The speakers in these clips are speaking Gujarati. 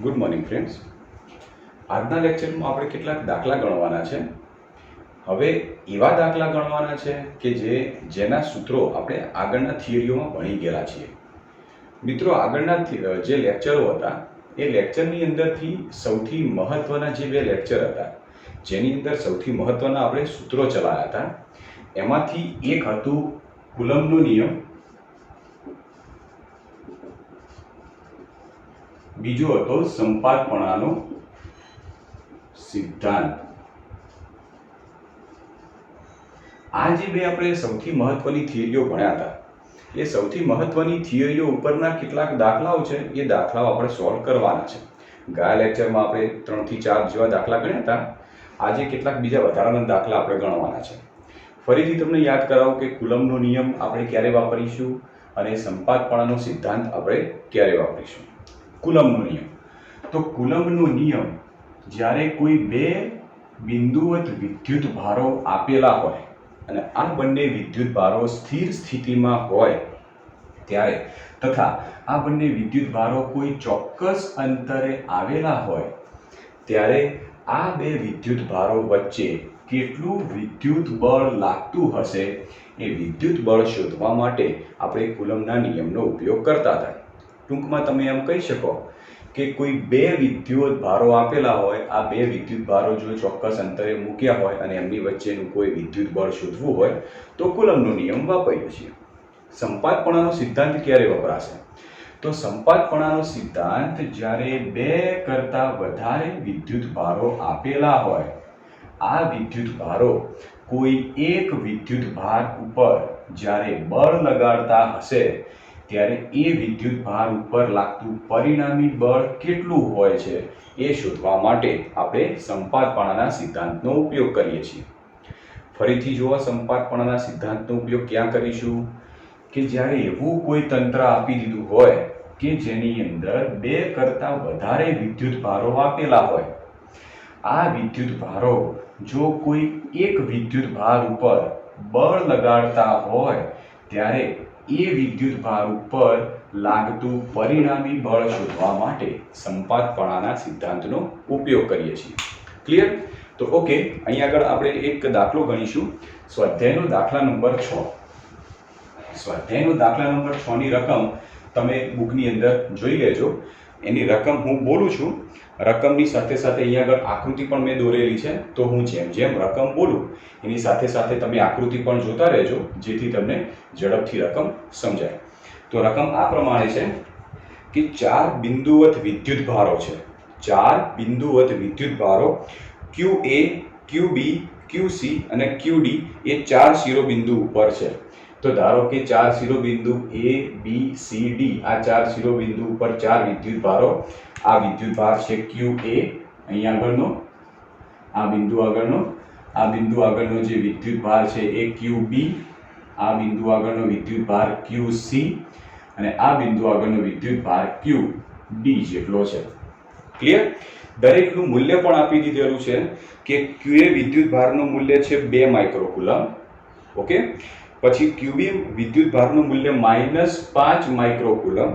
Good morning friends. આજના લેક્ચરમાં આપણે કેટલાક દાખલા ગણવાના છે. હવે એવા દાખલા ગણવાના છે કે જેના સૂત્રો આપણે આગળના થિયરીઓમાં ભણી ગયેલા છીએ. મિત્રો, આગળના જે લેક્ચરો હતા એ લેક્ચરની અંદરથી સૌથી મહત્વના જે બે લેક્ચર હતા, જેની અંદર સૌથી મહત્વના આપણે સૂત્રો ચલાવ્યા હતા, એમાંથી એક હતું કુલમ્બનો નિયમ, બીજો હતો સંપાતપણાનો સિદ્ધાંત. આ જે બે આપણે સૌથી મહત્વની થિયરીઓ ભણ્યા હતા, એ સૌથી મહત્વની થિયરીઓ ઉપરના કેટલાક દાખલાઓ છે, એ દાખલાઓ આપણે સોલ્વ કરવાના છે. ગયા લેક્ચરમાં આપણે 3 થી 4 જેવા દાખલા ગણ્યા હતા. આજે કેટલાક બીજા વધારાના દાખલા આપણે ગણવાના છે. ફરીથી તમને યાદ કરાવું કે કુલમ્બનો નિયમ આપણે ક્યારે વાપરીશું અને સંપાતપણાનો સિદ્ધાંત આપણે ક્યારે વાપરીશું. કુલમ્બનો નિયમ. તો કુલમ્બનો નિયમ જ્યારે કોઈ બે બિંદુવત વિદ્યુત ભારો આપેલા હોય અને આ બંને વિદ્યુત ભારો સ્થિર સ્થિતિમાં હોય ત્યારે, તથા આ બંને વિદ્યુત ભારો કોઈ ચોક્કસ અંતરે આવેલા હોય ત્યારે આ બે વિદ્યુત ભારો વચ્ચે કેટલું વિદ્યુત બળ લાગતું હશે એ વિદ્યુત બળ શોધવા માટે આપણે કુલમ્બના નિયમનો ઉપયોગ કરતા હતા. ટૂંકમાં તમે એમ કહી શકો કે કોઈ બે વિદ્યુત ભારો આપેલા હોય, આ બે વિદ્યુત ભારો જો ચોક્કસ અંતરે મૂક્યા હોય અને એમની વચ્ચેનું કોઈ વિદ્યુત બળ શોધવું હોય તો કુલમ્બનો નિયમ વાપરીએ છીએ. સંપાતપણાનો સિદ્ધાંત ક્યારે વપરાશે? તો સંપાતપણાનો સિદ્ધાંત જ્યારે બે કરતાં વધારે વિદ્યુત ભારો આપેલા હોય, આ વિદ્યુત ભારો કોઈ એક વિદ્યુત ભાર ઉપર જ્યારે બળ લગાડતા હશે ત્યારે એ વિદ્યુત ભાર ઉપર લાગતું પરિણામી બળ કેટલું હોય છે એ શોધવા માટે આપણે સંપાતપણાના સિદ્ધાંતનો ઉપયોગ કરીએ છીએ. ફરીથી જુઓ, સંપાતપણાના સિદ્ધાંતનો ઉપયોગ ક્યાં કરીશું? કે જ્યારે એવું કોઈ તંત્ર આપી દીધું હોય કે જેની અંદર બે કરતાં વધારે વિદ્યુત ભારો આપેલા હોય, આ વિદ્યુત ભારો જો કોઈ એક વિદ્યુત ભાર ઉપર બળ લગાડતા હોય ત્યારે એ વિદ્યુત ભાર ઉપર લાગતું પરિણામી બળ શોધવા માટે સંપાતપણાના સિદ્ધાંતનો ઉપયોગ કરીએ છીએ. ક્લિયર? તો ઓકે, અહીં આગળ આપણે એક દાખલો ગણીશું. સ્વાધ્યાયનો દાખલા નંબર 6. સ્વાધ્યાયનો દાખલા નંબર 6 ની રકમ તમે બુકની અંદર જોઈ લેજો. એની રકમ હું બોલું છું, રકમની સાથે સાથે અહીંયા આગળ આકૃતિ પણ મેં દોરેલી છે, તો હું જેમ જેમ રકમ બોલું એની સાથે સાથે તમે આકૃતિ પણ જોતા રહેજો, જેથી તમને ઝડપથી રકમ સમજાય. તો રકમ આ પ્રમાણે છે કે 4 બિંદુવત વિદ્યુત ભારો છે. 4 બિંદુવત વિદ્યુત ભારો QA, QB, QC અને QD એ 4 શિરોબિંદુ ઉપર છે. તો ધારો કે 4 શિરોબિંદુ A, B, C, D, આ 4 શિરોબિંદુ ઉપર 4 વિદ્યુત ભારો. આ વિદ્યુત ભાર છે QA, અહીંયા આગળનો, આ બિંદુ આગળનો, આ બિંદુ આગળનો જે વિદ્યુત ભાર છે એ QB, આ બિંદુ આગળનો વિદ્યુત ભાર QC અને આ બિંદુ આગળનો વિદ્યુત ભાર QD જેટલો છે. ક્લિયર? દરેકનું મૂલ્ય પણ આપી દીધેલું છે કે QA વિદ્યુત ભારનું મૂલ્ય છે 2 માઇક્રોકુલમ. ઓકે, પછી QB વિદ્યુત ભારનું મૂલ્ય -5 માઇક્રોકુલમ,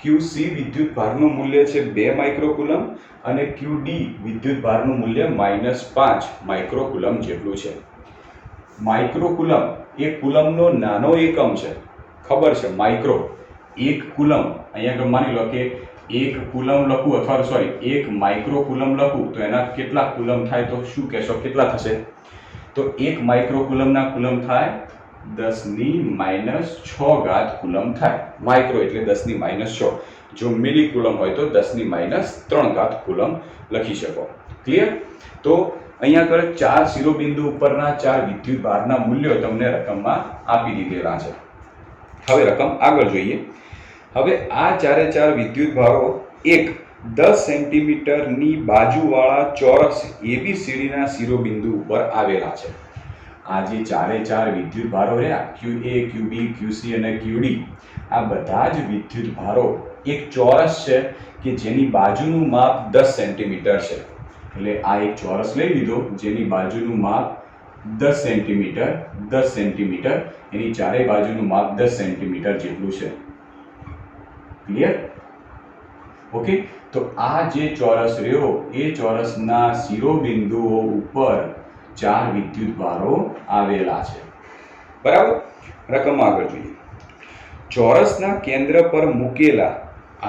QC વિદ્યુત ભારનું મૂલ્ય છે 2 માઇક્રોકુલમ અને QD વિદ્યુત ભારનું મૂલ્ય -5 માઇક્રોકુલમ જેટલું છે. માઇક્રોકુલમ એ કુલમનો નાનો એકમ છે. ખબર છે? Micro, 1 coulomb. અહીંયા માની લો કે 1 કુલમ લખું અથવા સોરી 1 માઇક્રોકુલમ લખું તો એના કેટલા કુલમ થાય? તો શું કહેશો, કેટલા થશે? તો 1 માઇક્રોકુલમના કુલમ થાય 10⁻⁶ કુલમ થાય. માઇક્રો એટલે 10⁻⁶. જો મિલી કુલમ હોય તો 10⁻³ કુલમ લખી શકો. ક્લિયર? તો અહીંયા આગળ 4 શિરોબિંદુ ઉપરના 4 વિદ્યુત ભારના મૂલ્યો તમને રકમમાં આપી દીધેલા છે. હવે રકમ આગળ જોઈએ. હવે આ 4 વિદ્યુત ભારો એક 10 સેન્ટીમીટરની બાજુવાળા ચોરસ ABCDના શિરોબિંદુ ઉપર આવેલા છે. આ જે 4 વિદ્યુત ભારો રહ્યા, QA, QB, QC અને QD, આ બધા જ વિદ્યુત ભારો એક ચોરસ છે કે જેની બાજુનું માપ 10 સેન્ટીમીટર છે. એટલે આ એક ચોરસ લઈ લીધો જેની બાજુનું માપ 10 સેન્ટીમીટર, 10 સેન્ટીમીટર, એની ચારેય બાજુનું માપ 10 સેન્ટીમીટર જેટલું છે. ક્લિયર? ઓકે, તો આ જે ચોરસ રહ્યો એ ચોરસના શિરોબિંદુઓ ઉપર 4 વિદ્યુત ભારો આવેલા છે. બરાબર. રકમ આગળ જોઈએ. ચોરસના કેન્દ્ર પર મૂકેલા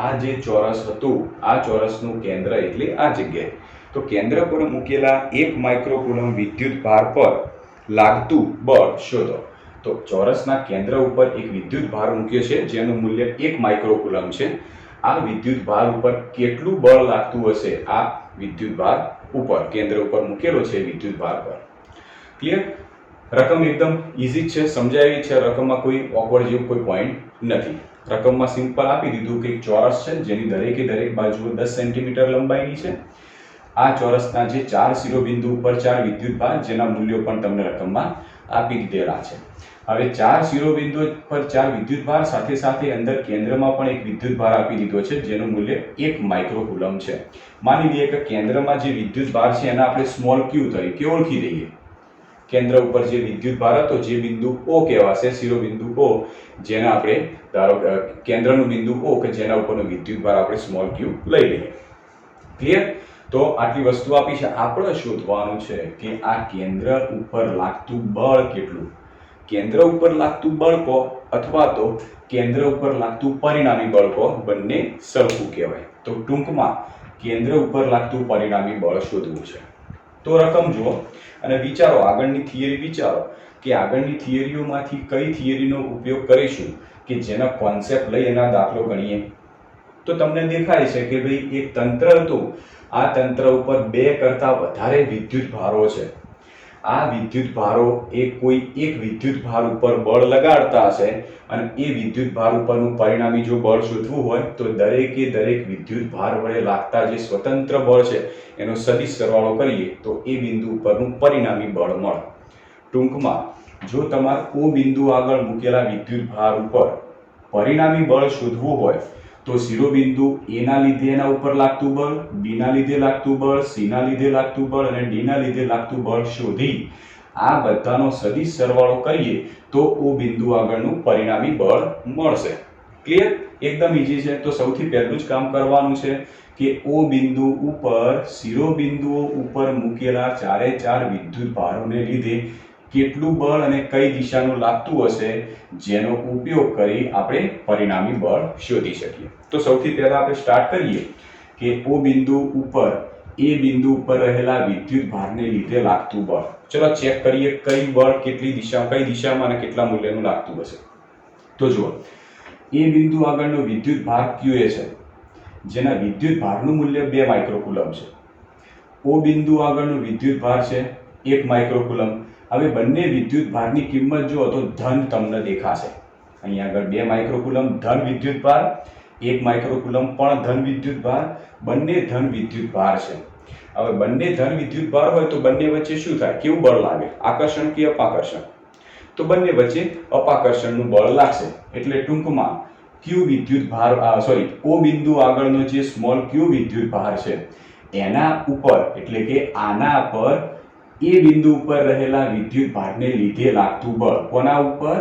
આ જે ચોરસ હતું, આ ચોરસનું કેન્દ્ર એટલે આ જગ્યાએ, તો કેન્દ્ર પર મૂકેલા 1 માઇક્રોકુલમ વિદ્યુત ભાર પર લાગતું બળ શોધો. તો ચોરસના કેન્દ્ર ઉપર એક વિદ્યુત ભાર મૂક્યો છે જેનું મૂલ્ય 1 માઇક્રોકુલમ છે. આ વિદ્યુત ભાર ઉપર કેટલું બળ લાગતું હશે? આ વિદ્યુત ભાર ઉપર, કેન્દ્ર ઉપર મૂકેલો છે વિદ્યુત ભાર પર. ક્લિયર? રકમ એકદમ ઈઝી છે, સમજાવી છે. રકમમાં કોઈ ઓકવર્ડ જેવું કોઈ પોઈન્ટ નથી. રકમમાં સિમ્પલ આપી દીધું કે એક ચોરસ છે જેની દરેકે દરેક બાજુ 10 સેન્ટીમીટર લંબાઈની છે. આ ચોરસના જે 4 શિરોબિંદુ ઉપર 4 વિદ્યુત ભાર, જેના મૂલ્યો પણ તમને રકમમાં આપી દીધેલા છે. હવે 4 શિરોબિંદુ પર 4 વિદ્યુત ભાર સાથે સાથે અંદર કેન્દ્રમાં પણ એક વિદ્યુત ભાર આપી દીધો છે જેનું મૂલ્ય 1 માઇક્રોકુલમ છે. માની લઈએ કે કેન્દ્રમાં જે વિદ્યુત ભાર છે એને આપણે સ્મોલ ક્યુ તરીકે ઓળખી દઈએ. કેન્દ્ર ઉપર જે વિદ્યુત ભાર હતો, જે બિંદુ O કહેવાશે, શિરોબિંદુ O, જેને આપણે ધારો કે કેન્દ્રનું બિંદુ O કે જેના ઉપરનો વિદ્યુત ભાર આપણે સ્મોલ ક્યુ લઈ લઈએ. ક્લિયર? તો આટલી વસ્તુ આપી છે. આપણે શોધવાનું છે કે આ કેન્દ્ર ઉપર લાગતું બળ કેટલું. કેન્દ્ર ઉપર લાગતું બળ કહો અથવા તો કેન્દ્ર ઉપર લાગતું પરિણામી બળ કહો, બંને સરખું કહેવાય. તો ટૂંકમાં કેન્દ્ર ઉપર લાગતું પરિણામી બળ શોધવું છે. તો રકમ જુઓ અને વિચારો, આગળની થિયરી વિચારો કે આગળની થિયરીઓમાંથી કઈ થિયરીનો ઉપયોગ કરીશું કે જેના કોન્સેપ્ટ લઈ એના દાખલો ગણીએ. તો તમને દેખાય છે કે ભાઈ એક તંત્ર હતું, આ તંત્ર ઉપર 2 કરતાં વધારે વિદ્યુત ભારો છે. આ વિદ્યુત ભારો એ કોઈ એક વિદ્યુત ભાર ઉપર બળ લગાડતા હશે અને એ વિદ્યુત ભાર ઉપરનું પરિણામી જો બળ શોધવું હોય તો દરેકે દરેક વિદ્યુત ભાર વડે લાગતા જે સ્વતંત્ર બળ છે એનો સદિશ સરવાળો કરીએ તો એ બિંદુ ઉપરનું પરિણામી બળ મળે. ટૂંકમાં જો તમારે O બિંદુ આગળ મૂકેલા વિદ્યુત ભાર ઉપર પરિણામી બળ શોધવું હોય તો શિરોબિંદુ A ના લીધે એના ઉપર લાગતું બળ, B ના લીધે લાગતું બળ, C ના લીધે લાગતું બળ અને D ના લીધે લાગતું બળ શોધી આ બધાનો સદિશ સરવાળો કરીએ તો O બિંદુ આગળનું પરિણામી બળ મળશે. ક્લિયર? એકદમ ઈઝી છે. તો સૌથી પહેલું જ કામ કરવાનું છે કે O બિંદુ ઉપર શિરોબિંદુઓ ઉપર મૂકેલા 4 વિદ્યુત ભારોને લીધે કેટલું બળ અને કઈ દિશાનું લાગતું હશે જેનો ઉપયોગ કરી આપણે પરિણામી બળ શોધી શકીએ. તો સૌથી પહેલા આપણે સ્ટાર્ટ કરીએ કે O બિંદુ ઉપર A બિંદુ ઉપર રહેલા વિદ્યુત ભારને લીધે લાગતું બળ. ચલો ચેક કરીએ કઈ બળ કેટલી દિશા, કઈ દિશામાં અને કેટલા મૂલ્યનું લાગતું હશે. તો જુઓ, A બિંદુ આગળનો વિદ્યુત ભાર QA છે જેના વિદ્યુત ભારનું મૂલ્ય 2 માઇક્રોકુલમ છે. O બિંદુ આગળનો વિદ્યુત ભાર છે 1 માઇક્રોકુલમ. હવે બંને વિદ્યુત ભારની કિંમત જુઓ તો ધન તમને દેખાશે. અહીંયા આગળ 2 માઇક્રોકુલમ ધન વિદ્યુત ભાર, 1 માઇક્રોકુલમ પણ ધન વિદ્યુત ભાર, બંને ધન વિદ્યુત ભાર છે. હવે બંને ધન વિદ્યુત ભાર હોય તો બંને વચ્ચે શું થાય? કેવું બળ લાગે? આકર્ષણ કે અપાકર્ષણ? તો બંને વચ્ચે અપાકર્ષણનું બળ લાગશે. એટલે ટૂંકમાં Q વિદ્યુત ભાર O બિંદુ આગળનો જે સ્મોલ Q વિદ્યુત ભાર છે એના ઉપર એટલે કે આના પર એ બિંદુ ઉપર રહેલા વિદ્યુત ભારને લીધે લાગતું બળ. કોના ઉપર?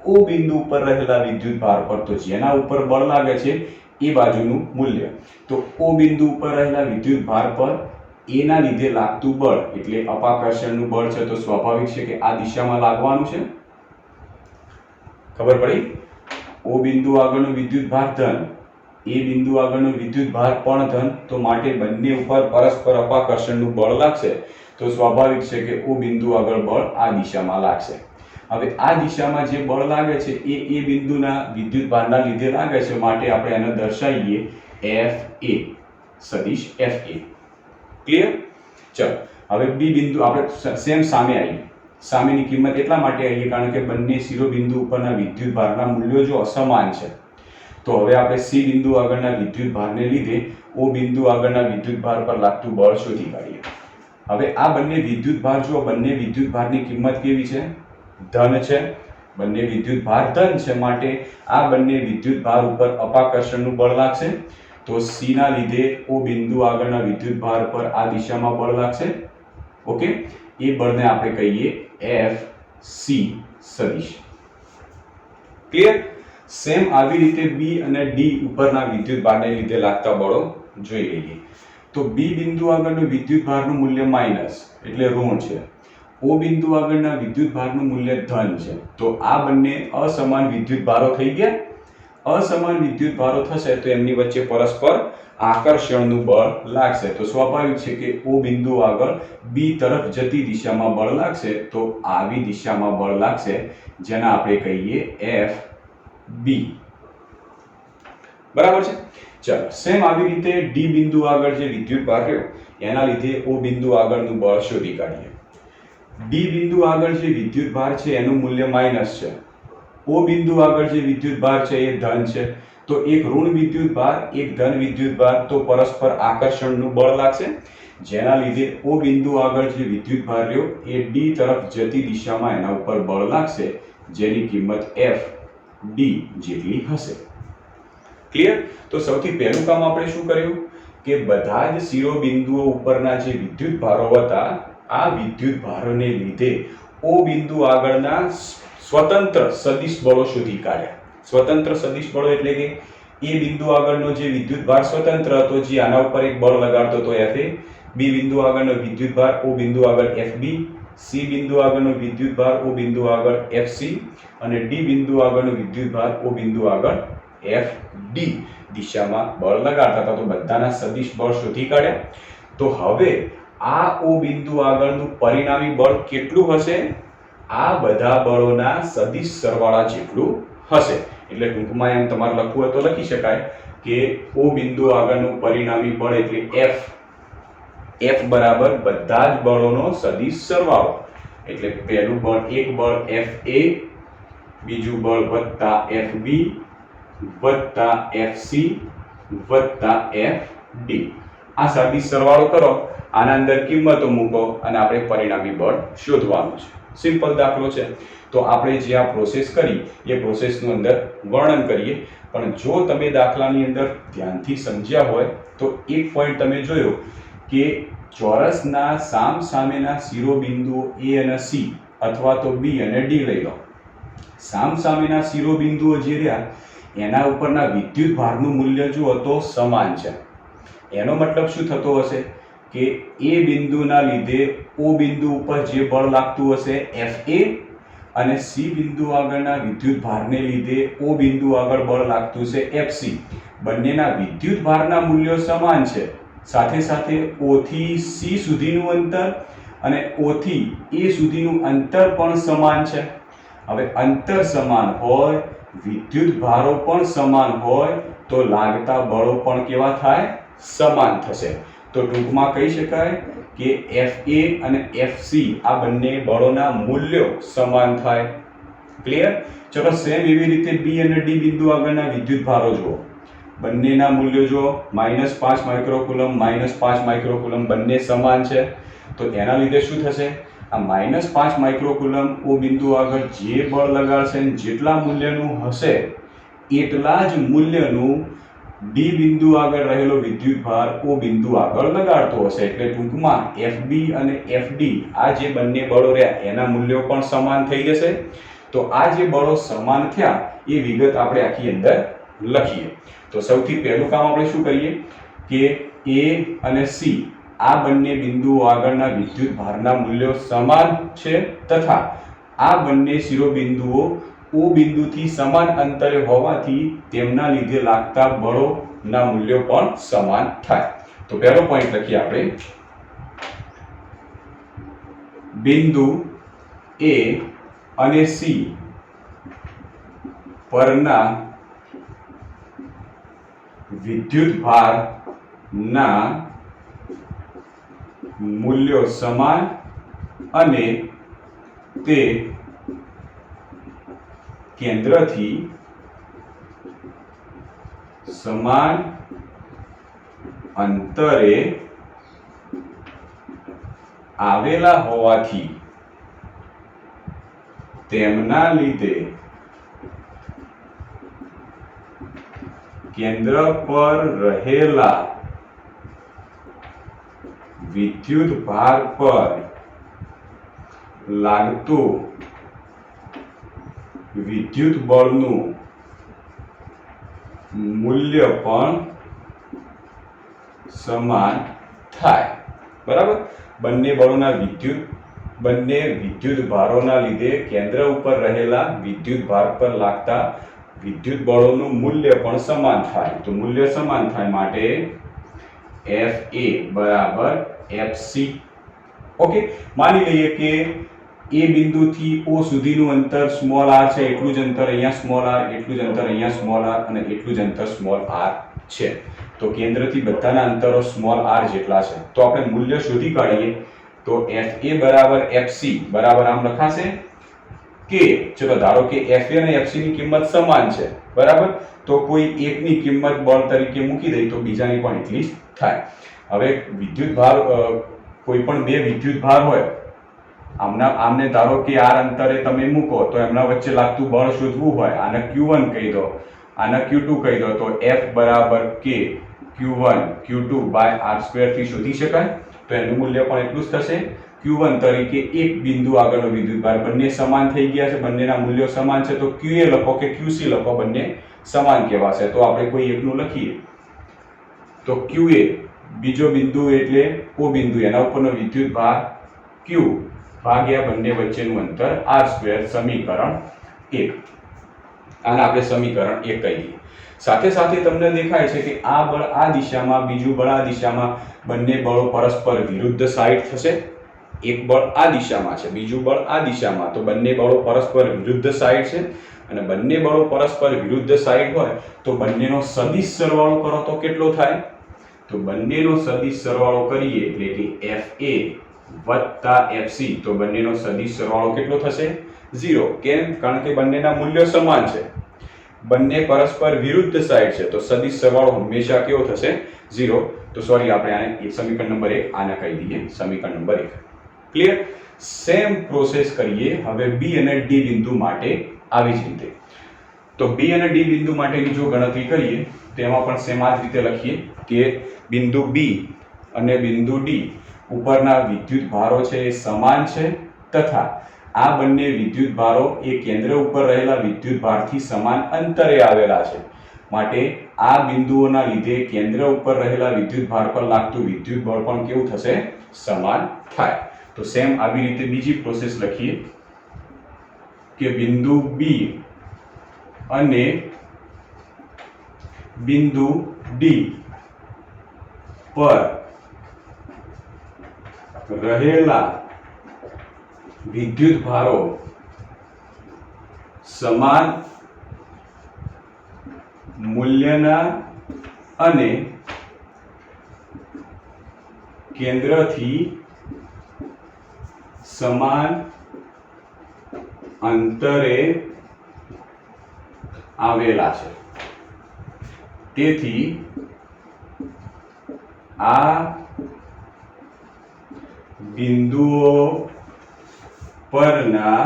O બિંદુ ઉપર રહેલા વિદ્યુત ભાર પર. તો જેના ઉપર બળ લાગે છે એ બાજુનું મૂલ્ય. તો O બિંદુ ઉપર રહેલા વિદ્યુત ભાર પર A ના લીધે લાગતું બળ એટલે અપાકર્ષણનું બળ છે તો સ્વાભાવિક છે કે આ દિશામાં લાગવાનું છે. ખબર પડી? O બિંદુ આગળનું વિદ્યુત ભાર ધન, A બિંદુ આગળનો વિદ્યુત ભાર પણ ધન, તો માટે બંને ઉપર પરસ્પર અપાકર્ષણનું બળ લાગશે તો સ્વાભાવિક છે કે O બિંદુ આગળ બળ આ દિશામાં લાગશે. હવે આ દિશામાં જે બળ લાગે છે એ A બિંદુના વિદ્યુત ભારના લીધે લાગે છે માટે આપણે એને દર્શાવીએ FA, સદિશ FA. ક્લિયર? ચલો હવે B બિંદુ આપણે સેમ સામે આવીએ. સામેની કિંમત એટલા માટે આવીએ કારણ કે બંને શિરોબિંદુ ઉપરના વિદ્યુત ભારના મૂલ્યો જો અસમાન છે. તો હવે આપણે C બિંદુ આગળના વિદ્યુત ભારને લીધે O બિંદુ આગળના વિદ્યુત ભાર પર લાગતું બળ શોધી કાઢીએ. હવે આ બંને વિદ્યુત ભાર જુઓ, બંને વિદ્યુત ભારની કિંમત કેવી છે? ધન છે. બંને વિદ્યુત ભાર ધન છે માટે આ બંને વિદ્યુત ભાર ઉપર અપાકર્ષણનું બળ લાગશે. તો C ના લીધે O બિંદુ આગળના વિદ્યુત ભાર પર આ દિશામાં બળ લાગશે. ઓકે, એ બળને આપણે કહીએ FC સદિશ. ક્લિયર? સેમ આવી રીતે બી અને ડી ઉપરના વિદ્યુત ભારને લીધે લાગતા બળો જોઈ લઈએ. તો બી બિંદુ આગળનું વિદ્યુત ભારનું મૂલ્ય માઇનસ એટલે ઋણ છે. ઓ બિંદુ આગળના વિદ્યુત ભારનું મૂલ્ય ધન છે. તો આ બંને અસમાન વિદ્યુત ભારો થઈ ગયા. અસમાન વિદ્યુત ભારો થશે તો એમની વચ્ચે પરસ્પર આકર્ષણનું બળ લાગશે. તો સ્વાભાવિક છે કે ઓ બિંદુ આગળ બી તરફ જતી દિશામાં બળ લાગશે. તો આવી દિશામાં બળ લાગશે જેને આપણે કહીએ એફ બી. બરાબર છે. ચાલો સેમ આવી રીતે ડી બિંદુ આગળ જે વિદ્યુત ભાર રહ્યો એના લીધે ઓ બિંદુ આગળનું બળ શોધી કાઢીએ. ડી બિંદુ આગળ જે વિદ્યુત ભાર છે એનું મૂલ્ય માઇનસ છે. ઓ બિંદુ આગળ જે વિદ્યુત ભાર છે એ ધન છે. તો એક ઋણ વિદ્યુત ભાર એક ધન વિદ્યુત ભાર તો પરસ્પર આકર્ષણનું બળ લાગશે જેના લીધે ઓ બિંદુ આગળ જે વિદ્યુત ભાર રહ્યો એ ડી તરફ જતી દિશામાં એના ઉપર બળ લાગશે જેની કિંમત એફ ડી જેટલી હશે. ક્લિયર? તો સૌથી પહેલું કામ આપણે શું કર્યું કે બધા જ શિરોબિંદુઓ ઉપરના જે વિદ્યુત ભારો હતા આ વિદ્યુત ભારોને લીધે ઓ બિંદુ આગળના સ્વતંત્ર સદિશ બળો શોધી કાઢ્યા. સ્વતંત્ર સદિશ બળો એટલે કે એ બિંદુ આગળનો જે વિદ્યુત ભાર સ્વતંત્ર હતો જે આના ઉપર એક બળ લગાડતો હતો F A, બી બિંદુ આગળનો વિદ્યુત ભાર ઓ બિંદુ આગળ F B, સી બિંદુ આગળનો વિદ્યુત ભાર ઓ બિંદુ આગળ F C અને ડી બિંદુ આગળનો વિદ્યુત ભાર ઓ બિંદુ આગળ F D દિશામાં બળ લગાડતા હતા. તો બધાના સદિશ બળ શોધી કાઢ્યા. તો હવે આ ઓ બિંદુ આગળનું પરિણામી બળ કેટલું હશે? આ બધા બળોના સદિશ સરવાળા જેટલું હશે. એટલે ટૂંકમાં એમ તમારે લખવું હોય તો લખી શકાય કે ઓ બિંદુ આગળનું પરિણામી બળ એટલે F બરાબર બધા જ બળોનો સદિશ સરવાળો. એટલે પહેલું બળ એક બળ F A, બીજું બળ વત્તા F B વત્તા F C વત્તા F D. આ સદિશ સરવાળો કરો, આના અંદર કિંમતો મૂકો અને આપણે પરિણામી બળ શોધવાનું છે. સિમ્પલ દાખલો છે. તો આપણે જે આ પ્રોસેસ કરી એ પ્રોસેસનું અંદર વર્ણન કરીએ. પણ જો તમે દાખલાની અંદર ધ્યાનથી સમજ્યા હોય તો એક પોઈન્ટ તમે જોયો કે ચોરસના સામ સામેના શિરોબિંદુઓ A અને C અથવા તો B અને D લઈ લો. સામ સામેના શિરોબિંદુઓ જે રહ્યા એના ઉપરના વિદ્યુત ભારનું મૂલ્ય જુઓ તો સમાન છે. એનો મતલબ શું થતો હશે કે એ બિંદુના લીધે ઓ બિંદુ ઉપર જે બળ લાગતું હશે F A અને સી બિંદુ આગળના વિદ્યુત ભારને લીધે ઓ બિંદુ આગળ બળ લાગતું છે F C. બંનેના વિદ્યુત ભારના મૂલ્યો સમાન છે. સાથે સાથે O થી C સુધીનું અંતર અને O થી A સુધીનું અંતર પણ સમાન છે. હવે અંતર સમાન હોય, વિદ્યુત ભારો પણ સમાન હોય તો લાગતા બળો પણ કેવા થાય? સમાન થશે. તો ટૂંકમાં કહી શકાય કે F A અને F C આ બંને બળોના મૂલ્યો સમાન થાય. ક્લિયર? ચલો સેમ એવી રીતે B અને D બિંદુ આગળના વિદ્યુત ભારો જુઓ. બંનેના મૂલ્યો જુઓ -5 માઇક્રોકુલમ -5 માઇક્રોકુલમ બંને સમાન છે. તો એના લીધે શું થશે? આ -5 માઇક્રોકુલમ ઓ બિંદુ આગળ જે બળ લગાડશે જેટલા મૂલ્યનું હશે એટલા જ મૂલ્યનું ડી બિંદુ આગળ રહેલો વિદ્યુત ભાર ઓ બિંદુ આગળ લગાડતો હશે. એટલે ટૂંકમાં FB અને FD આ જે બંને બળો રહ્યા એના મૂલ્યો પણ સમાન થઈ જશે. તો આ જે બળો સમાન થયા એ વિગત આપણે આખી અંદર લખીએ. તો સૌથી પહેલું કામ આપણે શું કરીએ કે A અને C આ બંને બિંદુઓ આગળના વિદ્યુત ભારના મૂલ્યો સમાન છે તથા આ બંને શિરોબિંદુઓ ઓ બિંદુથી સમાન અંતરે હોવાથી તેમના લીધે લાગતા બળોના મૂલ્યો પણ સમાન થાય. તો પહેલો પોઈન્ટ લખીએ આપણે. બિંદુ A અને C પરના વિદ્યુત ભારના મૂલ્યો સમાન અને તે કેન્દ્રથી સમાન અંતરે આવેલા હોવાથી તેમના લીધે કેન્દ્ર પર રહેલા વિદ્યુત ભાર પર લાગતું વિદ્યુત બળનું મૂલ્ય પણ સમાન થાય. બરાબર. બંને વિદ્યુત ભારોના લીધે કેન્દ્ર ઉપર રહેલા વિદ્યુત ભાર પર લાગતા વિદ્યુત બળોનું મૂલ્ય પણ સમાન થાય. તો મૂલ્ય સમાન થાય માટે FA બરાબર FC. ઓકે, માની લઈએ કે એ બિંદુથી O સુધીનું અંતર સ્મોલ r છે, એટલું જ અંતર અહીંયા સ્મોલ r, એટલું જ અંતર અહીંયા સ્મોલ r અને એટલું જ અંતર સ્મોલ r છે. તો કેન્દ્રથી બધાના અંતરો સ્મોલ r જેટલા છે. તો આપણે મૂલ્ય શોધી કાઢીએ. તો FA બરાબર FC બરાબર આમ લખાશે કે ચલો ધારો કે FA અને FC ની કિંમત સમાન છે. બરાબર. તો કોઈ એકની કિંમત બળ તરીકે મૂકી દઈએ તો બીજાની પણ એટલી જ થાય. હવે વિદ્યુત ભાર કોઈ પણ બે વિદ્યુત ભાર હોય, આમને ધારો કે r અંતરે તમે મૂકો તો એમના વચ્ચે લાગતું બળ શોધવું હોય, આને Q1 કહી દો, આને Q2 કહી દો, તો F બરાબર K Q1 Q2 by r² થી શોધી શકાય. તો એનું મૂલ્ય પણ એટલું જ થશે. Q1 તરીકે એક બિંદુ આગળનો વિદ્યુતભાર બંને સમાન થઈ ગયા છે, બંનેના મૂલ્યો સમાન છે, તો QA લખો કે QC લખો, બંને સમાન કહેવાશે. તો આપણે કોઈ એકનું લખીએ તો QA બીજો બિંદુ એટલે O બિંદુ, એના ઉપરનો વિદ્યુતભાર Q ભાગ્યા બંને વચ્ચેનું અંતર r², સમીકરણ 1. આને આપણે સમીકરણ 1 કહીએ. સાથે સાથે તમને દેખાય છે કે આ બળ આ દિશામાં, બીજું બળ આ દિશામાં, બંને બળો પરસ્પર વિરુદ્ધ સાઈડ થશે. એક બળ આ દિશામાં છે, બીજું બળ આ દિશામાં, તો બંને બળો પરસ્પર વિરુદ્ધ સાઈડ છે. અને બંને બળો પરસ્પર વિરુદ્ધ સાઈડ હોય તો બંનેનો સદિશ સરવાળો કરો તો કેટલો થાય? તો બંનેનો સદિશ સરવાળો કરીએ એટલે કે FA વત્તા FC, તો બંનેનો સદિશ સરવાળો કેટલો થશે? 0. કેમ? કારણ કે બંનેના મૂલ્યો સમાન છે, બંને પરસ્પર વિરુદ્ધ સાઈડ છે, તો સદિશ સરવાળો હંમેશા કેવો થશે? 0. તો સોરી, આપણે આને સમીકરણ નંબર 1 આને કહી દઈએ સમીકરણ નંબર 1. ક્લિયર? સેમ પ્રોસેસ કરીએ હવે B અને D બિંદુ માટે આવી જ રીતે. તો B અને D બિંદુ માટેની જો ગણતરી કરીએ તેમાં પણ સેમ આ જ રીતે લખીએ કે બિંદુ B અને બિંદુ D ઉપરના વિદ્યુત ભારો છે એ સમાન છે, તથા આ બંને વિદ્યુત ભારો એ કેન્દ્ર ઉપર રહેલા વિદ્યુત ભારથી સમાન અંતરે આવેલા છે. માટે આ બિંદુઓના લીધે કેન્દ્ર ઉપર રહેલા વિદ્યુત ભાર પર લાગતું વિદ્યુત બળ પણ કેવું થશે? સમાન થાય. તો સેમ આવી રીતે બીજી પ્રોસેસ લખીએ કે બિંદુ B અને બિંદુ D પર રહેલા વિદ્યુત ભારો સમાન મૂલ્યના અને કેન્દ્રથી સમાન અંતરે આવેલા છે. તેથી આ બિંદુઓ પરના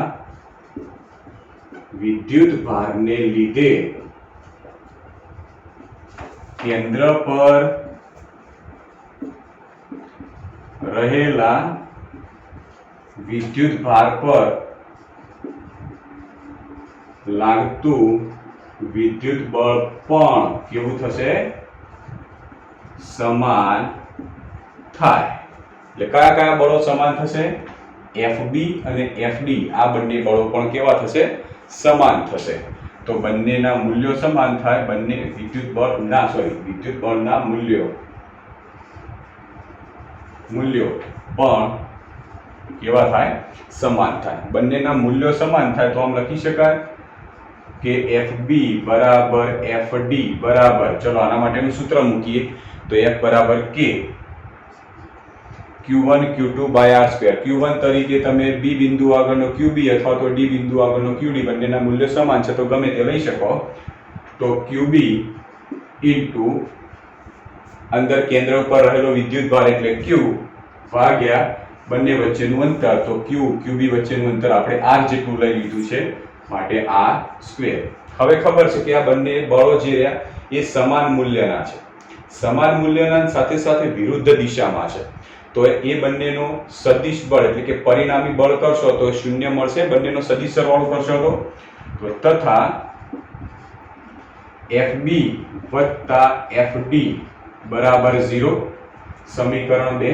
વિદ્યુત ભારને લીધે કેન્દ્ર પર રહેલા વિદ્યુત ભાર પર લાગતું વિદ્યુત બળ પણ કેવું થશે? સમાન થાય. એટલે કયા કયા બળો સમાન થશે? FB અને FD આ બંને બળો પણ કેવા થશે? સમાન થશે. તો બંનેના મૂલ્યો સમાન થાય, બંને વિદ્યુત બળના મૂલ્યો પણ કેવા થાય? સમાન થાય. બંનેના મૂલ્યો સમાન થાય તો આમ લખી શકાય કે FB બરાબર FD બરાબર, ચલો આના માટેનું સૂત્ર મૂકીએ તો F બરાબર K Q1 Q2 by r². Q1 તરીકે તમે B બિંદુ આગળનો QB અથવા તો D બિંદુ આગળનો QD, બંનેના મૂલ્યો સમાન છે તો ગમે તે લઈ શકો. તો QB ઇન્ટુ અંદર કેન્દ્ર ઉપર રહેલો વિદ્યુત ભાર એટલે Q ભાગ્યા બંને વચ્ચેનું અંતર, તો QB વચ્ચેનું અંતર આપણે r જેટલું લઈ લીધું છે માટે r². હવે ખબર છે કે આ બંને બળો જે રહ્યા એ સમાન મૂલ્યના છે, સમાન મૂલ્યના સાથે સાથે વિરુદ્ધ દિશામાં છે. તો એ બંનેનો સદિશ બળ એટલે કે પરિણામી બળ કરશો તો 0 મળશે. બંનેનો સદિશ સરવાળો કરશો તો તથા FB વત્તા FD બરાબર 0. સમીકરણ 2.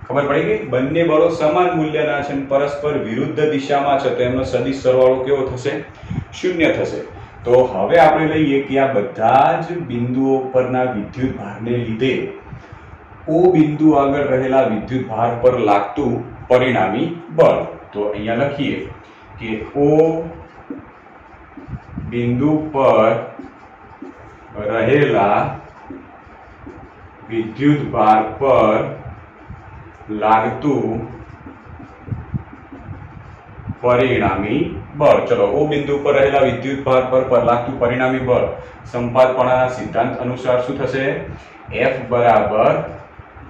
ખબર પડી ગઈ? બંને બળો સમાન મૂલ્યના છે અને પરસ્પર વિરુદ્ધ દિશામાં છે, તો એમનો સદિશ સરવાળો કેવો થશે? 0 થશે. તો હવે આપણે લઈએ કે આ બધા જ બિંદુઓ પરના વિદ્યુત ભારને લીધે O બિંદુ આગળ રહેલા વિદ્યુત ભાર પર લાગતું પરિણામી બળ. તો અહીંયા લખીએ કે O બિંદુ પર રહેલા વિદ્યુત ભાર પર લાગતું પરિણામી બળ. ચલો, O બિંદુ પર રહેલા વિદ્યુત ભાર પર લાગતું પરિણામી બળ સંપાતપણાના સિદ્ધાંત અનુસાર શું થશે? F બરાબર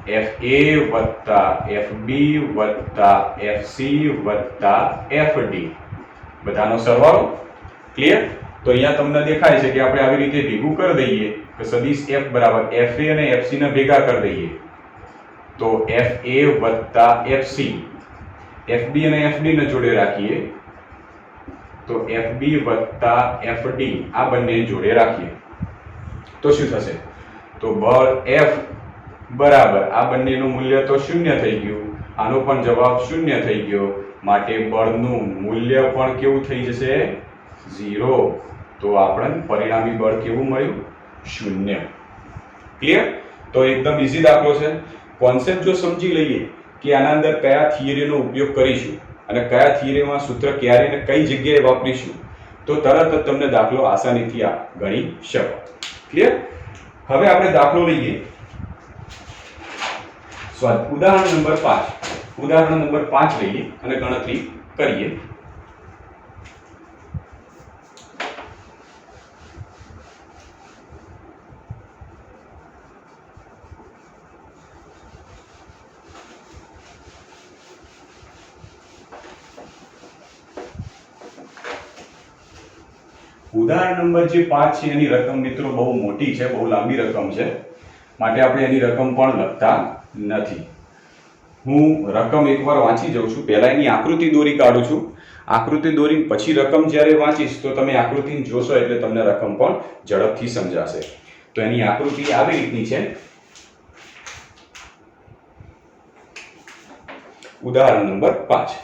FA વત્તા FB વત્તા FC વત્તા FD બધાનો સરવાળો. ક્લિયર? તો અહીંયા તમને દેખાય છે કે આપણે આવી રીતે ભેગું કરી દઈએ કે સદિશ F બરાબર FA અને FC ને ભેગા કરી દઈએ તો FA વત્તા FC, FB અને FD ને જોડે રાખીએ તો FB વત્તા FD આ બંને જોડે રાખીએ તો શું થશે? તો બળ F બરાબર આ બંનેનું મૂલ્ય તો 0 થઈ ગયું, આનો પણ જવાબ 0 થઈ ગયો, માટે બળનું મૂલ્ય પણ કેવું થઈ જશે? 0. તો આપણને પરિણામી બળ કેવું મળ્યું? 0. ક્લિયર? તો એકદમ ઈઝી દાખલો છે. કોન્સેપ્ટ જો સમજી લઈએ કે આના અંદર કયા થિયરીનો ઉપયોગ કરીશું અને કયા થિયરીમાં સૂત્ર ક્યારે અને કઈ જગ્યાએ વાપરીશું તો તરત જ તમને દાખલો આસાનીથી ગણી શકો. ક્લિયર? હવે આપણે દાખલો લઈએ. ઉદાહરણ નંબર 5. ઉદાહરણ નંબર 5 લઈએ અને ગણતરી કરીએ. ઉદાહરણ નંબર જે 5 છે એની રકમ મિત્રો બહુ મોટી છે, બહુ લાંબી રકમ છે, માટે આપણે એની રકમ પણ લખતા નથી. હું રકમ એકવાર વાંચી જાઉં છું, પહેલા એની આકૃતિ દોરી કાઢું છું. આકૃતિ દોરીને પછી રકમ જ્યારે વાંચીશ તો તમે આકૃતિને જોશો એટલે તમને રકમ પણ ઝડપથી સમજાશે. તો એની આકૃતિ આવી રીતની છે. ઉદાહરણ નંબર 5.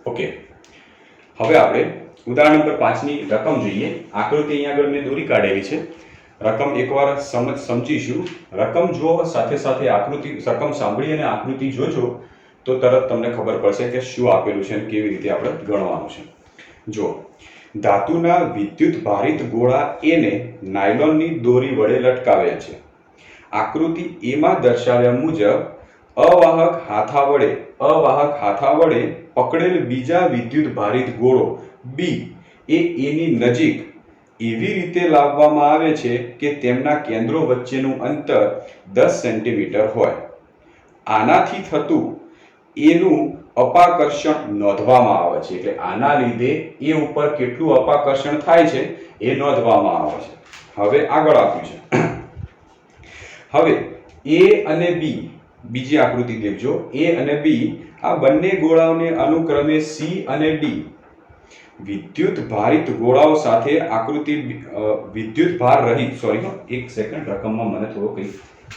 ઓકે, હવે આપણે ઉદાહરણ નંબર 5 ની રકમ જોઈએ. આકૃતિ અહીંયા આગળ મેં દોરી કાઢેલી છે. રકમ એકવાર સમજીશું. રકમ જો સાથે સાથે આકૃતિ રકમ સાંભળી અને આકૃતિ જોજો તો તરત તમને ખબર પડશે કે શું આપેલું છે અને કેવી રીતે આપણે ગણવાનું છે. જો ધાતુના વિદ્યુત ભારિત ગોળા એને નાયલોનની દોરી વડે લટકાવેલ છે. આકૃતિ એમાં દર્શાવ્યા મુજબ અવાહક હાથા વડે પકડેલ બીજા વિદ્યુત ભારિત ગોળો બી એ એની નજીક એવી રીતે લાવવામાં આવે છે કે તેમના કેન્દ્રો વચ્ચેનું અંતર 10 સેન્ટીમીટર હોય. આનાથી થતું એનું અપાકર્ષણ નોંધવામાં આવે છે. એટલે આના લીધે એ ઉપર કેટલું અપાકર્ષણ થાય છે એ નોંધવામાં આવે છે. હવે આગળ આપ્યું છે. હવે એ અને બી, બીજી આકૃતિ દેખજો. એ અને બી આ બંને ગોળાઓને અનુક્રમે સી અને ડી વિદ્યુત ભારિત ગોળાઓ સાથે આકૃતિ વિદ્યુત ભાર રહિત, સોરી એક સેકન્ડ, રકમમાં મને થોડો કંઈ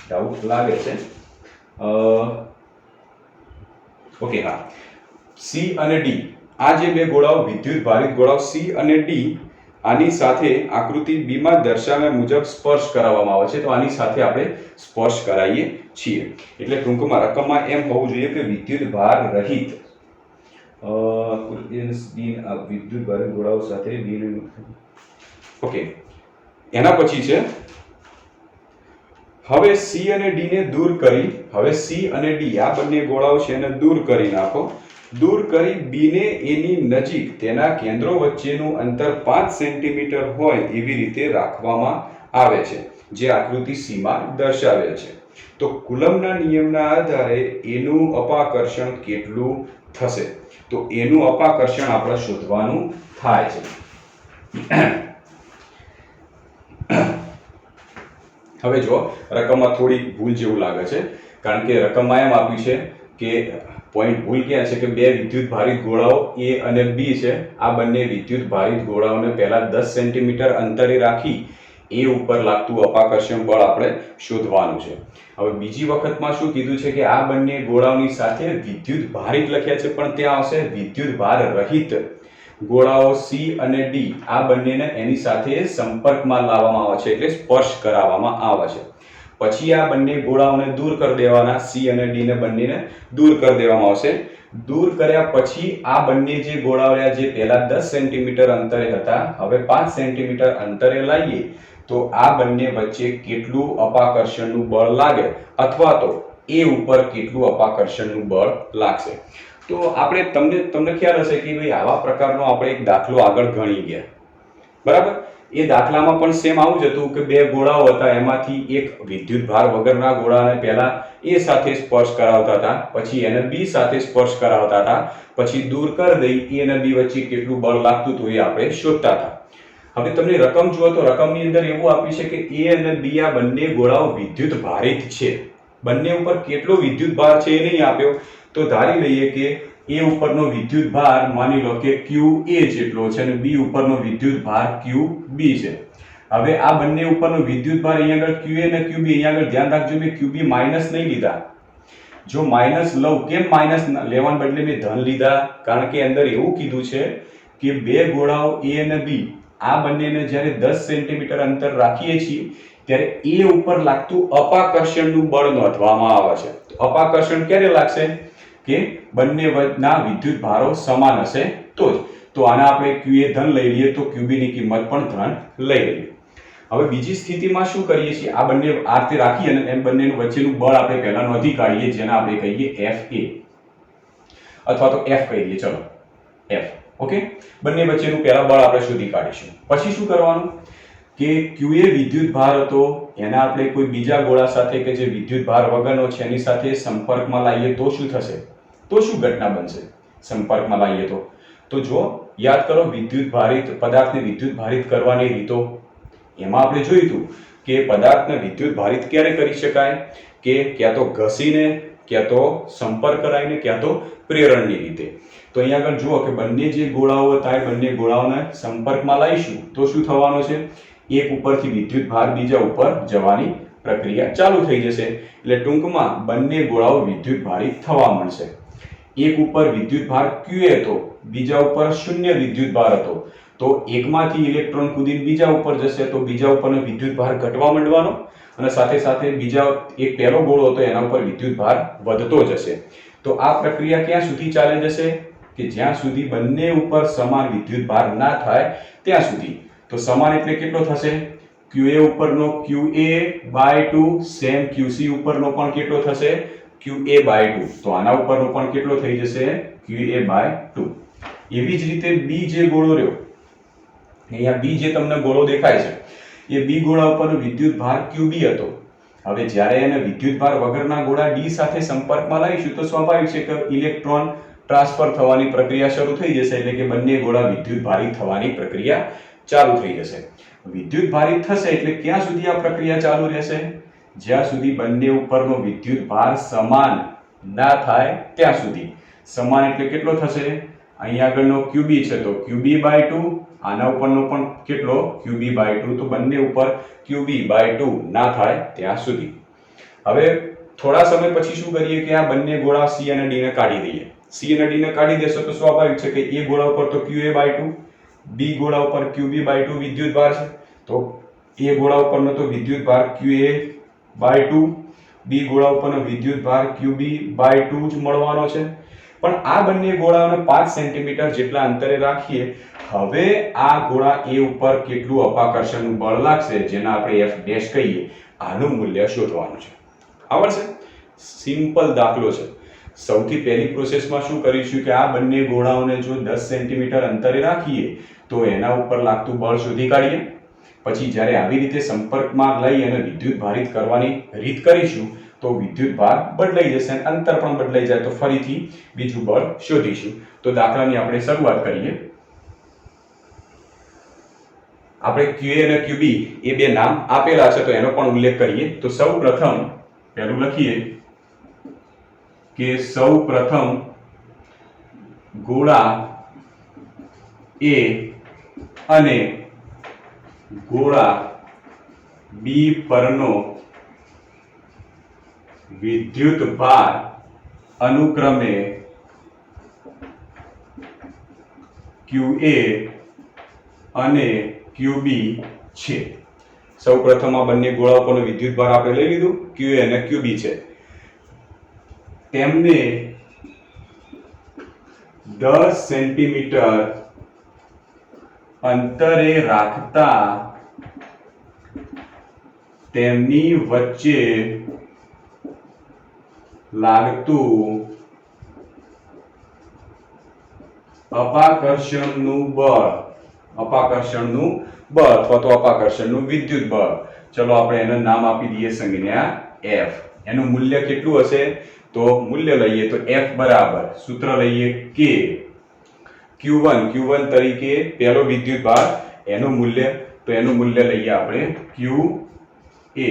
ડાઉટ લાગે છે. ઓકે, હા, સી અને ડી આ જે બે ગોળાઓ વિદ્યુત ભારિત ગોળાઓ સી અને ડી આની સાથે આકૃતિ બી માં દર્શાવ્યા મુજબ સ્પર્શ કરાવવામાં આવે છે. તો આની સાથે આપણે સ્પર્શ કરાવીએ છીએ. એટલે ટૂંકમાં રકમમાં એમ હોવું જોઈએ કે વિદ્યુત ભાર રહિત વિદ્યુત ભારિત ગોળાઓ સાથે ઓકે. એના પછી છે હવે સી અને ડી ને દૂર કરી, હવે સી અને ડી આ બંને ગોળાઓ છે એને દૂર કરી નાખો. દૂર કરી બી ને એની નજીક તેના કેન્દ્રો વચ્ચેનું અંતર 5 સેન્ટીમીટર હોય એવી રીતે રાખવામાં આવે છે, જે આકૃતિ સી માં દર્શાવેલ છે. તો કુલમ્બના નિયમના આધારે એનું અપાકર્ષણ કેટલું થશે? તો એનું અપાકર્ષણ આપણે શોધવાનું થાય છે. હવે જો રકમમાં થોડી ભૂલ જેવું લાગે છે, કારણ કે રકમમાં એમ આપ્યું છે કે પોઈન્ટ ભૂલ ક્યાં છે કે બે વિદ્યુત ભારિત ગોળાઓ એ અને બી છે. આ બંને વિદ્યુત ભારિત ગોળાઓને પહેલા 10 સેન્ટીમીટર અંતરે રાખી એ ઉપર લાગતું અપાકર્ષણ બળ આપણે શોધવાનું છે. હવે બીજી વખતમાં શું કીધું છે કે આ બંને ગોળાઓની સાથે વિદ્યુત ભારિત લખ્યા છે, પણ ત્યાં આવશે વિદ્યુત ભાર રહિત ગોળાઓ સી અને ડી આ બંનેને એની સાથે સંપર્કમાં લાવવામાં આવે છે, એટલે સ્પર્શ કરાવવામાં આવે છે. પછી આ બંને ગોળાઓને દૂર કરી દેવાના, સી અને ડી ને બંનેને દૂર કરી દેવામાં આવશે. દૂર કર્યા પછી આ બંને જે ગોળાઓ જે પહેલા 10 સેન્ટીમીટર અંતરે હતા હવે 5 સેન્ટીમીટર અંતરે લાવીએ તો આ બંને વચ્ચે કેટલું અપાકર્ષણનું બળ લાગે અથવા તો એ ઉપર કેટલું અપાકર્ષણનું બળ લાગશે. તો આપણે તમને ખ્યાલ હશે કે ભાઈ આવા પ્રકારનો આપણે એક દાખલો આગળ ગણી ગયા, બરાબર. એ દાખલામાં પણ સેમ આવું જ હતું કે બે ગોળાઓ હતા, એમાંથી એક વિદ્યુત ભાર વગરના ગોળાને પહેલા એ સાથે સ્પર્શ કરાવતા હતા, પછી એને બી સાથે સ્પર્શ કરાવતા હતા, પછી દૂર કરી દઈ એ અને બી વચ્ચે કેટલું બળ લાગતું હતું એ આપણે શોધતા હતા. હવે તમને રકમ જુઓ તો રકમની અંદર એવું આપ્યું છે કે એ અને બી આ બંને ગોળાઓ વિદ્યુત ભારિત છે. બંને ઉપર કેટલો વિદ્યુત ભાર છે એ નહીં આપ્યો, તો ધારી લઈએ કે એ ઉપરનો વિદ્યુત ભાર માની લો કે QA જેટલો છે અને B ઉપરનો વિદ્યુત ભાર QB છે. હવે આ બંને ઉપરનો વિદ્યુત ભાર અહીંયા આગળ QA અને QB, અહીંયા આગળ ધ્યાન રાખજો મેં QB માઈનસ નહીં લીધા. જો માઈનસ લઉં, કેમ માઈનસ લેવાને બદલે મેં ધન લીધા? કારણ કે અંદર એવું કીધું છે કે બે ગોળાઓ A અને B આ બંનેને જ્યારે 10 સેન્ટીમીટર અંતર રાખીએ છીએ ત્યારે એ ઉપર લાગતું અપાકર્ષણનું બળ નોંધવામાં આવે છે. અપાકર્ષણ ક્યારે લાગશે? કે બંને વચ્ચેના વિદ્યુત ભારો સમાન હશે તો જ. તો આના આપણે QA ધન લઈ લઈએ તો QB ની કિંમત પણ ધન લઈ લઈએ. હવે બીજી સ્થિતિમાં શું કરીએ છીએ? આ બંને આ રીતે રાખી અને એમ બંનેનું વચ્ચેનું બળ આપણે પહેલા નોંધી કાઢીએ, જેને આપણે કહીએ FA અથવા તો F કહી દઈએ. ચલો F. ઓકે, બંને વચ્ચેનું પહેલા બળ આપણે શોધી કાઢીશું. પછી શું કરવાનું કે QA વિદ્યુત ભાર હતો, એના આપણે કોઈ બીજા ગોળા સાથે કે જે વિદ્યુત ભાર વગરનો છે એની સાથે સંપર્કમાં લાવીએ તો શું થશે? તો શું ઘટના બનશે સંપર્કમાં લાવીએ તો જો યાદ કરો વિદ્યુત ભારિત પદાર્થને વિદ્યુત ભારિત કરવાની રીતો, એમાં આપણે જોયું હતું કે પદાર્થને વિદ્યુત ભારિત ક્યારે કરી શકાય? કે ક્યાં તો ઘસીને, ક્યાં તો સંપર્ક કરાવીને, ક્યાં તો પ્રેરણની રીતે. તો અહીંયા આગળ જુઓ કે બંને જે ગોળાઓ હતા એ બંને ગોળાઓને સંપર્કમાં લાવીશું તો શું થવાનું છે? એક ઉપરથી વિદ્યુત ભાર બીજા ઉપર જવાની પ્રક્રિયા ચાલુ થઈ જશે. એટલે ટૂંકમાં બંને ગોળાઓ વિદ્યુત ભારિત થવા મળશે. એક ઉપર વિદ્યુત ભાર QA હતો, બીજા ઉપર શૂન્ય વિદ્યુત ભાર હતો, તો એકમાંથી ઇલેક્ટ્રોન કૂદીને બીજા ઉપર જશે તો બીજા ઉપરનો વિદ્યુત ભાર ઘટવા માંડવાનો અને સાથે સાથે બીજા એક પહેલો ગોળો હતો એના ઉપર વિદ્યુત ભાર વધતો જશે. તો આ પ્રક્રિયા ક્યાં સુધી ચાલે જશે કે જ્યાં સુધી બંને ઉપર સમાન વિદ્યુત ભાર ના થાય ત્યાં સુધી. તો સમાન એટલે કેટલો થશે? QA ઉપરનો QA/2 સેમ QC ઉપરનો પણ કેટલો થશે? QA/2. તો આના ઉપરનો પણ કેટલો થઈ જશે? QA/2. એવી જ રીતે B જે ગોળો રહ્યો, અહીંયા B જે તમને ગોળો દેખાય છે એ B ગોળા ઉપરનો વિદ્યુત ભાર QB હતો. હવે જ્યારે એને વિદ્યુત ભાર વગરના ગોળા D સાથે સંપર્કમાં લાવીશું તો સ્વાભાવિક છે કે ઇલેક્ટ્રોન ટ્રાન્સફર થવાની પ્રક્રિયા શરૂ થઈ જશે, એટલે કે બંને ગોળા વિદ્યુત ભારિત થવાની પ્રક્રિયા ચાલુ થઈ જશે. વિદ્યુત ભારિત થશે એટલે ક્યાં સુધી આ પ્રક્રિયા ચાલુ રહેશે? જ્યાં સુધી બંને ઉપરનો વિદ્યુત ભાર સમાન ના થાય ત્યાં સુધી. સમાન એટલે કેટલો થશે? અહીંયા આગળનો QB છે તો QB/2, આના ઉપરનો પણ કેટલો? QB/2. તો બંને ઉપર QB/2 ના થાય ત્યાં સુધી. હવે થોડા સમય પછી શું કરીએ કે આ બંને ગોળા C અને D ને કાઢી દઈએ. C અને D ને કાઢી દેશો તો સ્વાભાવિક છે કે A ગોળા ઉપર તો QA/2, B ગોળા ઉપર QB/2 વિદ્યુત ભાર છે. તો A ગોળા ઉપરનો તો વિદ્યુત ભાર QA/2, B ગોળા ઉપરનો વિદ્યુત ભાર QB/2 જ મળવાનો છે. પણ આ બંને ગોળાઓને 5 સેન્ટીમીટર જેટલા અંતરે રાખીએ. હવે આ ગોળા A ઉપર કેટલું અપાકર્ષણનું બળ લાગશે જેને આપણે F' કહીએ, આનું મૂલ્ય શોધવાનું છે. આવડશે? સિમ્પલ દાખલો છે. સૌથી પહેલી પ્રોસેસમાં શું કરીશું કે આ બંને ગોળાઓને જો 10 સેન્ટીમીટર અંતરે રાખીએ તો એના ઉપર લાગતું બળ શોધી કાઢીએ. પછી જ્યારે આવી રીતે સંપર્કમાં લઈ અને વિદ્યુત ભારિત કરવાની રીત કરીશું તો વિદ્યુત ભાર બદલાઈ જશે અને અંતર પણ બદલાઈ જાય તો ફરીથી બીજું બળ શોધીશું. તો દાખલાની આપણે શરૂઆત કરીએ. આપણે QA અને QB એ બે નામ આપેલા છે તો એનો પણ ઉલ્લેખ કરીએ. તો સૌપ્રથમ પહેલું લખીએ કે સૌપ્રથમ ગોળા A અને ગોળા B પરનો વિદ્યુત ભાર અનુક્રમે QA અને QB છે. સૌપ્રથમ આ બંને ગોળા ઉપરનો વિદ્યુત ભાર આપણે લઈ લીધું, QA અને QB છે. તેમને 10 સેન્ટીમીટર અંતરે રાખતા તેમની વચ્ચે લાગતું અપાકર્ષણનું બળ અથવા તો અપાકર્ષણનું વિદ્યુત બળ, ચલો આપણે એનું નામ આપી દઈએ સંજ્ઞા F. એનું મૂલ્ય કેટલું હશે? તો મૂલ્ય લઈએ તો F બરાબર સૂત્ર લઈએ K Q1 તરીકે પહેલો વિદ્યુત ભાર એનું મૂલ્ય, તો એનું મૂલ્ય લઈએ આપણે QA.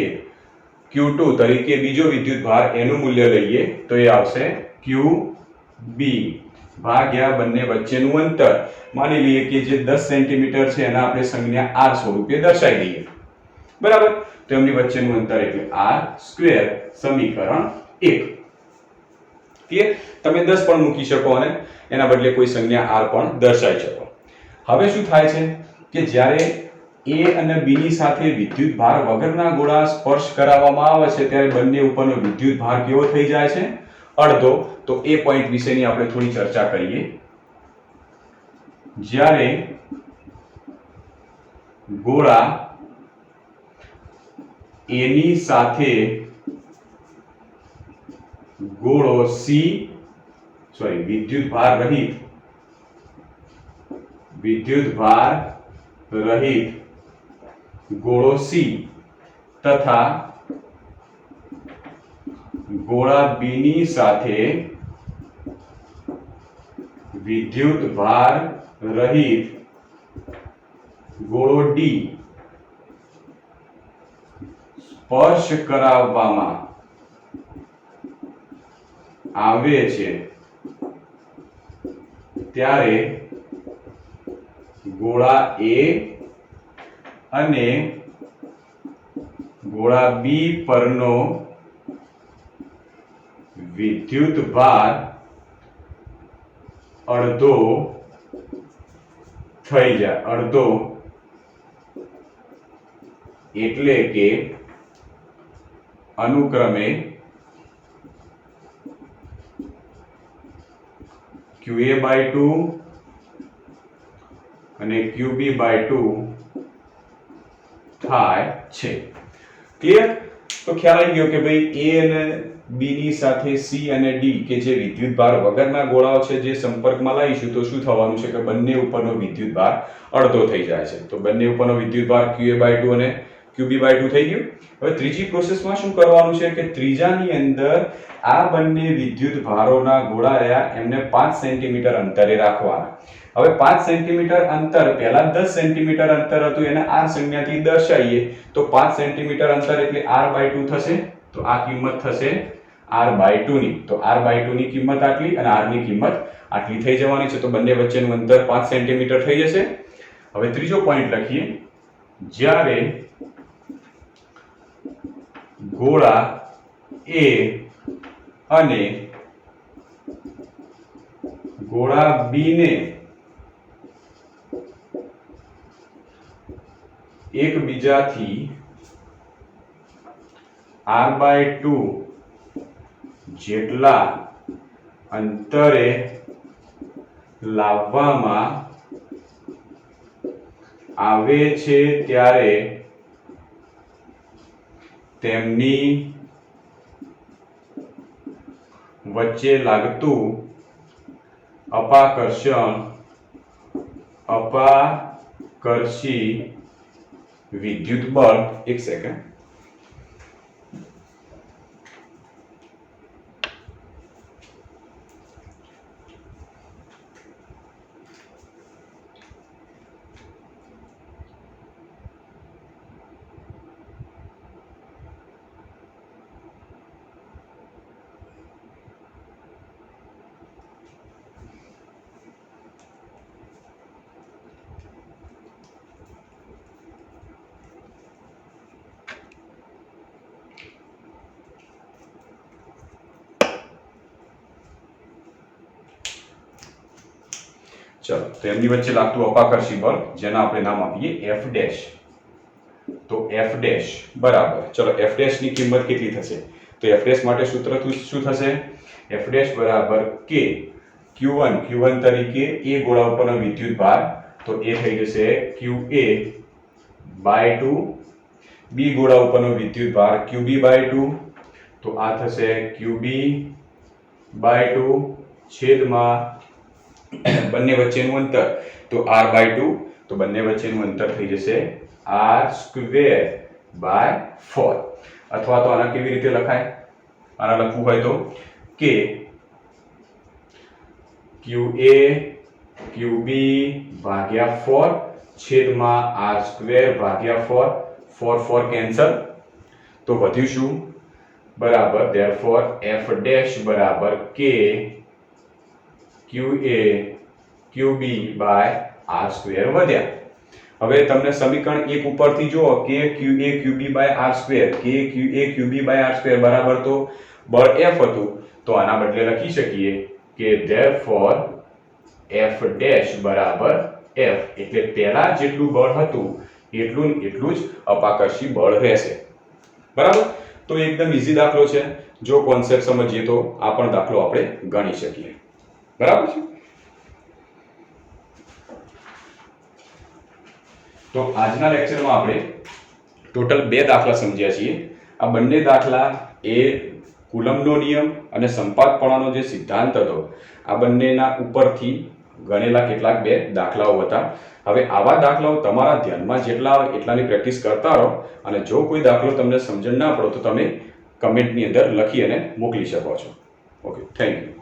Q2 તરીકે બીજો વિદ્યુત ભાર એનું મૂલ્ય લઈએ તો એ આવશે QB ભાગ્યા બંને વચ્ચેનું અંતર. માની લઈએ કે જે 10 સેન્ટીમીટર છે એના આપણે સંજ્ઞા R સ્વરૂપે દર્શાવી દઈએ. બરાબર? તો એમની વચ્ચેનું અંતર એટલે R². સમીકરણ 1. ક્લિયર? તમે 10 પણ મૂકી શકો અને એના બદલે કોઈ સંજ્ઞા R પણ દર્શાવી શકો. હવે શું થાય છે કે જ્યારે A અને B ની સાથે વિદ્યુત ભાર વગરના ગોળા સ્પર્શ કરાવવામાં આવે છે ત્યારે બંને ઉપરનો વિદ્યુત ભાર કેવો થઈ જાય છે? અડધો. તો એ પોઈન્ટ વિશેની આપણે થોડી ચર્ચા કરીએ. જ્યારે ગોળા A ની સાથે ગોળો વિદ્યુત ભાર રહિત ગોળો C તથા ગોળા B ની સાથે વિદ્યુત ભાર રહિત ગોળો D સ્પર્શ કરાવવામાં આવે છે ત્યારે ગોળા A અને ગોળા B પરનો વિદ્યુત ભાર અડધો થઈ જાય, અડધો એટલે કે અનુક્રમે QA/2 અને QB/2 થાય છે। ક્લિયર? તો ખ્યાલ આવી ગયો કે ભાઈ A અને B ની સાથે C અને D કે જે વિદ્યુતભાર વગરના ગોળાઓ છે જે સંપર્કમાં લાવીશું તો શું થવાનું છે કે બંને ઉપરનો વિદ્યુતભાર અડધો થઈ જાય છે। તો બંને ઉપરનો વિદ્યુતભાર QA/2 અને QB/2 થઈ ગયું। હવે ત્રીજી પ્રોસેસમાં શું કરવાનું છે કે ત્રીજાની અંદર આ બંને વિદ્યુતભારોના ગોળા રહ્યા એમને 5 સેન્ટીમીટર અંતરે રાખવાના। હવે 5 સેન્ટીમીટર અંતર પહેલા 10 સેન્ટીમીટર અંતર હતું એને r સંજ્ઞાથી દર્શાવીએ તો 5 સેન્ટીમીટર અંતર એટલે r/2 થશે। તો આ કિંમત થશે r/2 ની। તો r/2 ની કિંમત આટલી અને r ની કિંમત આટલી થઈ જવાની છે। તો બંને વચ્ચેનું અંતર 5 સેન્ટીમીટર થઈ જશે। હવે ત્રીજો પોઈન્ટ લખીએ, જ્યારે ગોળા A અને ગોળા B ને એકબીજાથી r/2 જેટલા અંતરે લાવવામાં આવે છે ત્યારે તેમની વચ્ચે લાગતું અપાકર્ષી વિદ્યુત બળ, એક સેકન્ડ, ચલો તો એમની વચ્ચે લાગતું અપાકર્ષી બળ જેના આપણે નામ આપીએ F ડેશ। તો F ડેશ બરાબર, ચલો F ડેશ ની કિંમત કેટલી થશે? તો F ડેશ માટે સૂત્ર શું થશે? F ડેશ બરાબર K Q1 તરીકે A ગોળા ઉપરનો વિદ્યુતભાર, તો એ થઈ જશે QA/2, B ગોળા ઉપરનો વિદ્યુતભાર QB/2, તો આ થશે QB/2 છેદમાં બંને વચ્ચેનું અંતર તો r/2, તો બંને વચ્ચેનું અંતર થઈ જશે r²/4। અથવા તો આના કેવી રીતે લખાય? આના લખવું હોય તો કે QA/4 છેદમાં r²/4, 4 કેન્સલ, તો વધ્યું શું? બરાબર, therefore F ડેશ બરાબર K QA/r² વધ્યા। હવે તમને સમીકરણ 1 ઉપરથી જુઓ કે QA QB/r² બરાબર તો બળ F હતું, તો આના બદલે લખી શકીએ કે therefore F ડેશ બરાબર F, એટલે પહેલા જેટલું બળ હતું એટલું જ અપાકર્ષી બળ રહેશે। બરાબર, તો એકદમ ઈઝી દાખલો છે। જો કોન્સેપ્ટ સમજીએ તો આ પણ દાખલો આપણે ગણી શકીએ। બરાબર છે? તો આજના લેક્ચરમાં આપણે ટોટલ 2 દાખલા સમજ્યા છીએ। આ બંને દાખલા એ કુલમ્બનો નિયમ અને સંપાતપણાનો જે સિદ્ધાંત હતો આ બંનેના ઉપરથી ગણેલા કેટલાક 2 દાખલાઓ હતા। હવે આવા દાખલાઓ તમારા ધ્યાનમાં જેટલા આવે એટલાની પ્રેક્ટિસ કરતા રહો, અને જો કોઈ દાખલો તમને સમજણ ના પડે તો તમે કમેન્ટની અંદર લખી અને મોકલી શકો છો। Okay, thank you.